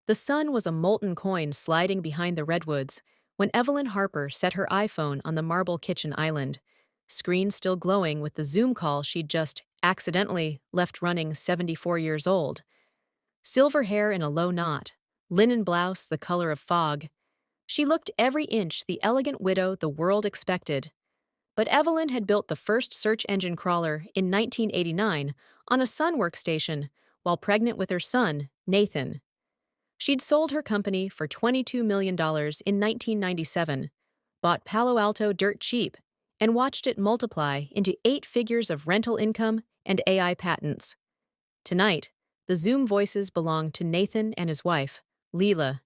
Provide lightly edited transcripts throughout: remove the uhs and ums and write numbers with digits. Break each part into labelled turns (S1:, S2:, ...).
S1: The sun was a molten coin sliding behind the redwoods when Evelyn Harper set her iPhone on the marble kitchen island, screen still glowing with the Zoom call she'd just accidentally left running 74 years old. Silver hair in a low knot, linen blouse the color of fog. She looked every inch the elegant widow the world expected. But Evelyn had built the first search engine crawler in 1989 on a Sun workstation while pregnant with her son, Nathan. She'd sold her company for $22 million in 1997, bought Palo Alto dirt cheap, and watched it multiply into 8 figures of rental income and AI patents. Tonight, the Zoom voices belong to Nathan and his wife, Leela,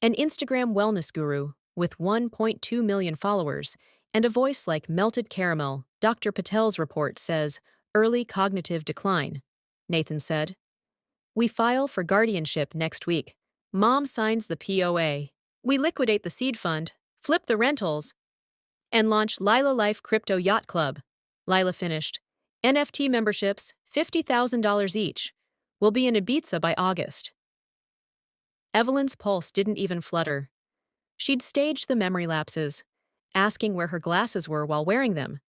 S1: an Instagram wellness guru with 1.2 million followers and a voice like melted caramel. Dr. Patel's report says early cognitive decline, Nathan said. We file for guardianship next week. Mom signs the POA. We liquidate the seed fund, flip the rentals, and launch Lila Life Crypto Yacht Club. Lila finished. NFT memberships, $50,000 each. We'll be in Ibiza by August. Evelyn's pulse didn't even flutter. She'd staged the memory lapses, asking where her glasses were while wearing them,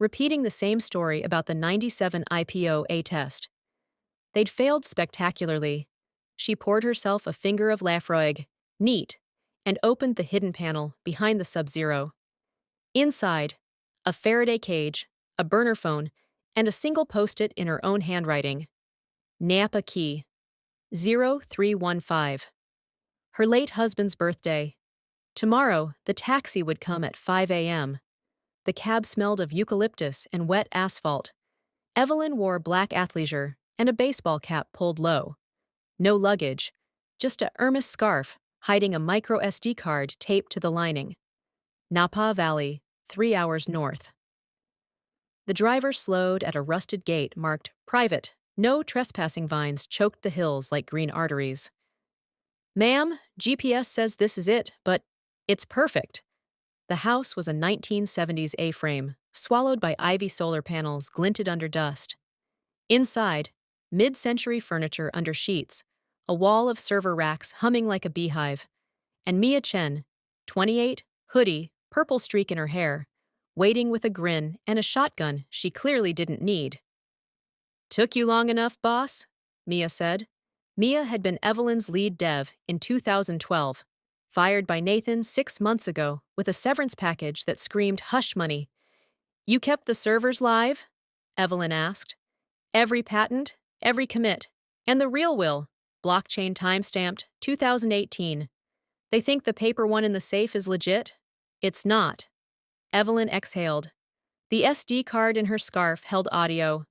S1: repeating the same story about the 97 IPO A-test. They'd failed spectacularly. She poured herself a finger of Lafroig, neat, and opened the hidden panel behind the Sub-Zero. Inside, a Faraday cage, a burner phone, and a single post-it in her own handwriting. Napa key. 0315. Her late husband's birthday. Tomorrow, the taxi would come at 5 a.m. The cab smelled of eucalyptus and wet asphalt. Evelyn wore black athleisure and a baseball cap pulled low. No luggage, just a Hermes scarf hiding a micro SD card taped to the lining. Napa Valley, 3 hours north. The driver slowed at a rusted gate marked private. No trespassing vines choked the hills like green arteries. Ma'am, GPS says this is it, but it's perfect. The house was a 1970s A-frame, swallowed by ivy solar panels glinted under dust. Inside, mid-century furniture under sheets, a wall of server racks humming like a beehive, and Mia Chen, 28, hoodie, purple streak in her hair, waiting with a grin and a shotgun she clearly didn't need. Took you long enough, boss? Mia said. Mia had been Evelyn's lead dev in 2012, fired by Nathan 6 months ago with a severance package that screamed hush money. You kept the servers live? Evelyn asked. Every patent, every commit, and the real will, blockchain timestamped 2018. They think the paper one in the safe is legit? It's not. Evelyn exhaled. The SD card in her scarf held audio.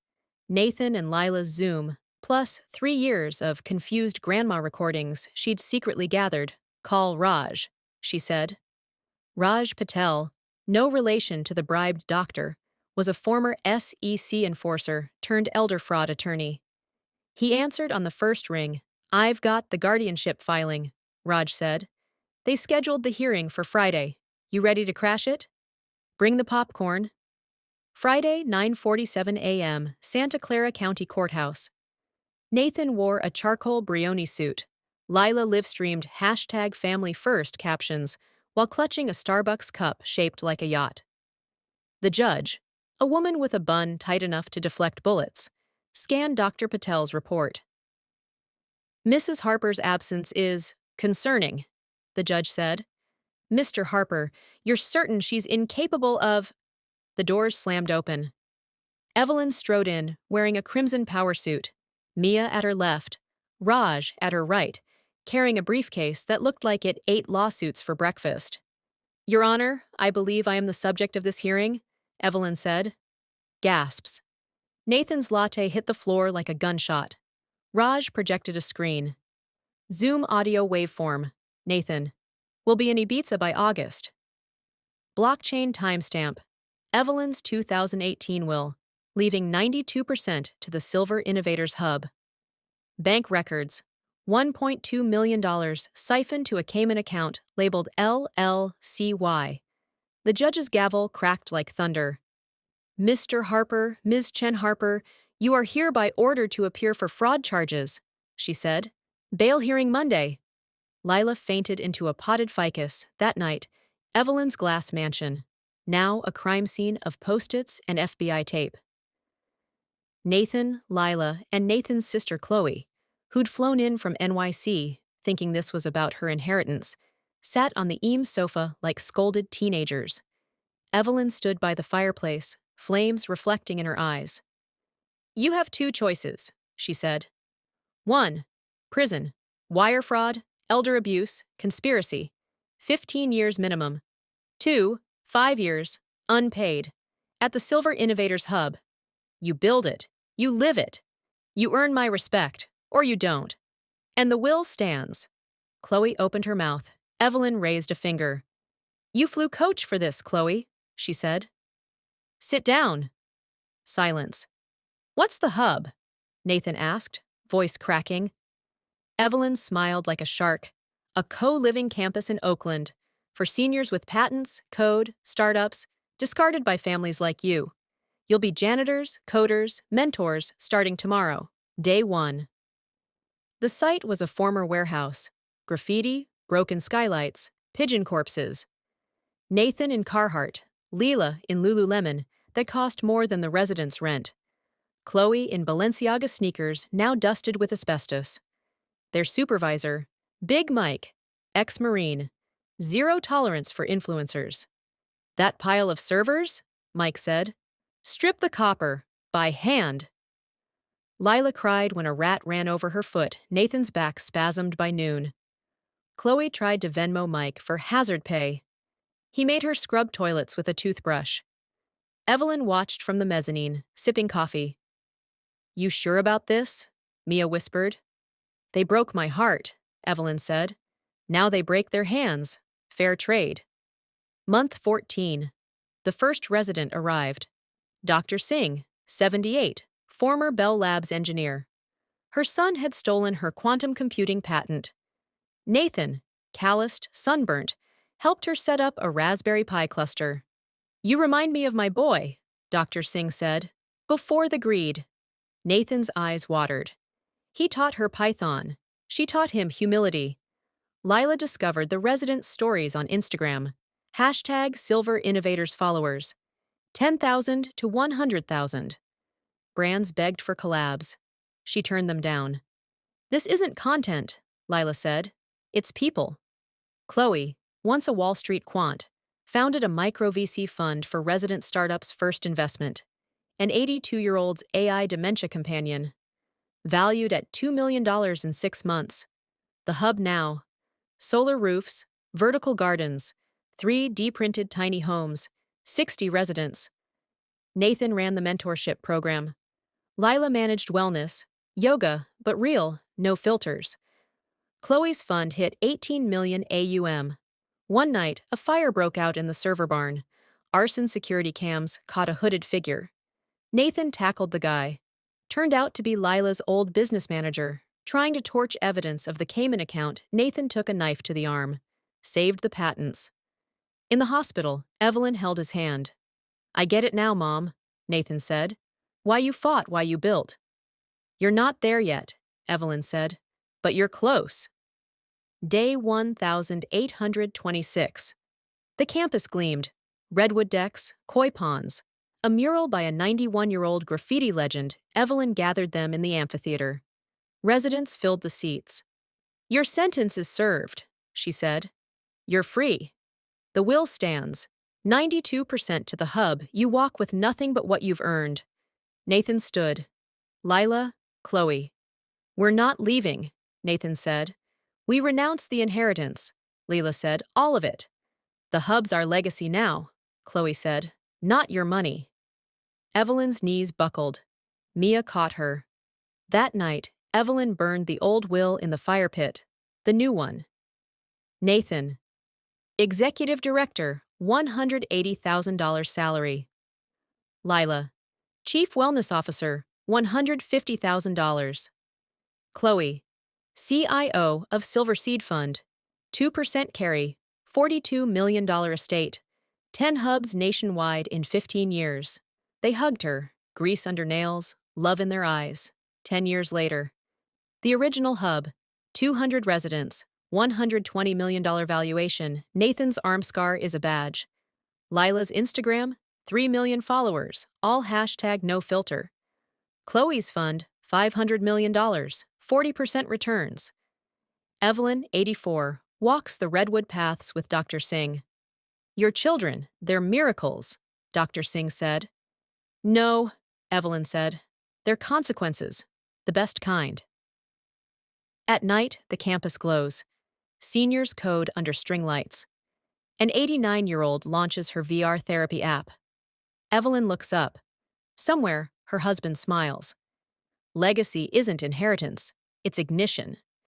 S1: Nathan and Lila's Zoom, plus 3 years of confused grandma recordings she'd secretly gathered. Call Raj, she said. Raj Patel, no relation to the bribed doctor, was a former SEC enforcer turned elder fraud attorney. He answered on the first ring. I've got the guardianship filing, Raj said. They scheduled the hearing for Friday. You ready to crash it? Bring the popcorn. Friday, 9:47 a.m., Santa Clara County Courthouse. Nathan wore a charcoal Brioni suit. Lila live-streamed #FamilyFirst captions while clutching a Starbucks cup shaped like a yacht. The judge, a woman with a bun tight enough to deflect bullets, scanned Dr. Patel's report. Mrs. Harper's absence is concerning, the judge said. Mr. Harper, you're certain she's incapable of... The doors slammed open. Evelyn strode in, wearing a crimson power suit, Mia at her left, Raj at her right, carrying a briefcase that looked like it ate lawsuits for breakfast. Your Honor, I believe I am the subject of this hearing, Evelyn said. Gasps. Nathan's latte hit the floor like a gunshot. Raj projected a screen. Zoom audio waveform. Nathan. We'll be in Ibiza by August. Blockchain timestamp. Evelyn's 2018 will, leaving 92% to the Silver Innovators Hub. Bank records. $1.2 million siphoned to a Cayman account labeled LLCY. The judge's gavel cracked like thunder. Mr. Harper, Ms. Chen Harper, you are hereby ordered to appear for fraud charges, she said. Bail hearing Monday. Lila fainted into a potted ficus that night, Evelyn's glass mansion, now a crime scene of post-its and FBI tape. Nathan, Lila, and Nathan's sister Chloe, who'd flown in from NYC, thinking this was about her inheritance, sat on the Eames sofa like scolded teenagers. Evelyn stood by the fireplace, flames reflecting in her eyes. "You have two choices," she said. "1. Prison. Wire fraud, elder abuse, conspiracy. 15 years minimum. 2. 5 years, unpaid. At the Silver Innovators Hub. You build it. You live it. You earn my respect, or you don't. And the will stands." Chloe opened her mouth. Evelyn raised a finger. "You flew coach for this, Chloe," she said. "Sit down." Silence. "What's the hub?" Nathan asked, voice cracking. Evelyn smiled like a shark. "A co-living campus in Oakland, for seniors with patents, code, startups, discarded by families like you. You'll be janitors, coders, mentors, starting tomorrow, day 1. The site was a former warehouse. Graffiti, broken skylights, pigeon corpses. Nathan in Carhartt, Leela in Lululemon, that cost more than the residence rent. Chloe in Balenciaga sneakers, now dusted with asbestos. Their supervisor, Big Mike, ex-Marine. Zero tolerance for influencers. "That pile of servers?" Mike said. "Strip the copper, by hand." Lila cried when a rat ran over her foot. Nathan's back spasmed by noon. Chloe tried to Venmo Mike for hazard pay. He made her scrub toilets with a toothbrush. Evelyn watched from the mezzanine, sipping coffee. "You sure about this?" Mia whispered. "They broke my heart," Evelyn said. "Now they break their hands. Fair trade." Month 14. The first resident arrived. Dr. Singh, 78, former Bell Labs engineer. Her son had stolen her quantum computing patent. Nathan, calloused, sunburnt, helped her set up a Raspberry Pi cluster. "You remind me of my boy," Dr. Singh said. "Before the greed." Nathan's eyes watered. He taught her Python. She taught him humility. Lila discovered the residents' stories on Instagram. Hashtag Silver Innovators followers. 10,000 to 100,000. Brands begged for collabs. She turned them down. "This isn't content," Lila said. "It's people." Chloe, once a Wall Street quant, founded a micro VC fund for resident startups' first investment. An 82-year-old's AI dementia companion. Valued at $2 million in 6 months. The hub now. Solar roofs, vertical gardens, 3D-printed tiny homes, 60 residents. Nathan ran the mentorship program. Lila managed wellness, yoga, but real, no filters. Chloe's fund hit 18 million AUM. One night, a fire broke out in the server barn. Arson security cams caught a hooded figure. Nathan tackled the guy. Turned out to be Lila's old business manager. Trying to torch evidence of the Cayman account, Nathan took a knife to the arm. Saved the patents. In the hospital, Evelyn held his hand. "I get it now, Mom," Nathan said. "Why you fought, why you built." "You're not there yet," Evelyn said. "But you're close." Day 1826. The campus gleamed. Redwood decks, koi ponds. A mural by a 91-year-old graffiti legend. Evelyn gathered them in the amphitheater. Residents filled the seats. "Your sentence is served," she said. "You're free. The will stands. 92% to the hub. You walk with nothing but what you've earned." Nathan stood. Lila, Chloe. "We're not leaving," Nathan said. "We renounce the inheritance," Leela said. "All of it." "The hub's our legacy now," Chloe said. "Not your money." Evelyn's knees buckled. Mia caught her. That night, Evelyn burned the old will in the fire pit. The new one. Nathan. Executive Director, $180,000 salary. Lila. Chief Wellness Officer, $150,000. Chloe. CIO of Silver Seed Fund, 2% carry, $42 million estate, 10 hubs nationwide in 15 years. They hugged her, grease under nails, love in their eyes. 10 years later. The original hub, 200 residents, $120 million valuation. Nathan's arm scar is a badge. Lila's Instagram, 3 million followers, all hashtag no filter. Chloe's fund, $500 million, 40% returns. Evelyn, 84, walks the redwood paths with Dr. Singh. Your children, they're miracles, Dr. Singh said. No, Evelyn said. They're consequences, the best kind. At night, the campus glows. Seniors code under string lights. An 89-year-old launches her VR therapy app. Evelyn looks up. Somewhere, her husband smiles. Legacy isn't inheritance, it's ignition.